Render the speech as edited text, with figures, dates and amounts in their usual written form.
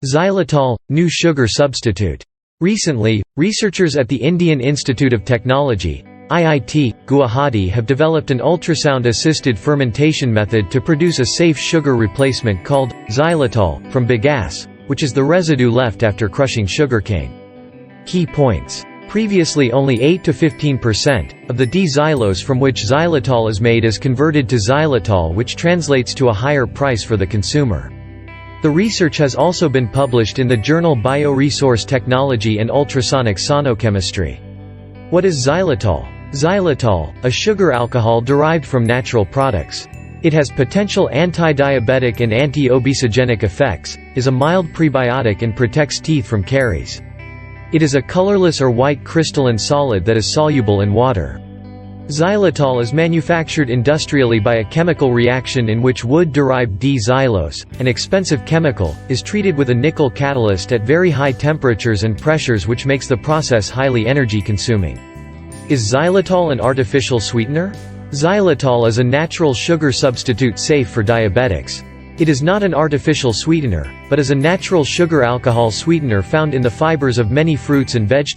Xylitol, new sugar substitute. Recently, researchers at the Indian Institute of Technology, IIT, Guwahati have developed an ultrasound-assisted fermentation method to produce a safe sugar replacement called xylitol from bagasse, which is the residue left after crushing sugarcane. Key points. Previously only 8 to 15% of the D-xylose from which xylitol is made is converted to xylitol, which translates to a higher price for the consumer. The research has also been published in the journal Bioresource Technology and Ultrasonic Sonochemistry. What is xylitol? Xylitol, a sugar alcohol derived from natural products. It has potential anti-diabetic and anti-obesogenic effects, is a mild prebiotic and protects teeth from caries. It is a colorless or white crystalline solid that is soluble in water. Xylitol is manufactured industrially by a chemical reaction in which wood-derived D-xylose, an expensive chemical, is treated with a nickel catalyst at very high temperatures and pressures, which makes the process highly energy-consuming. Is xylitol an artificial sweetener? Xylitol is a natural sugar substitute safe for diabetics. It is not an artificial sweetener, but is a natural sugar alcohol sweetener found in the fibers of many fruits and vegetables.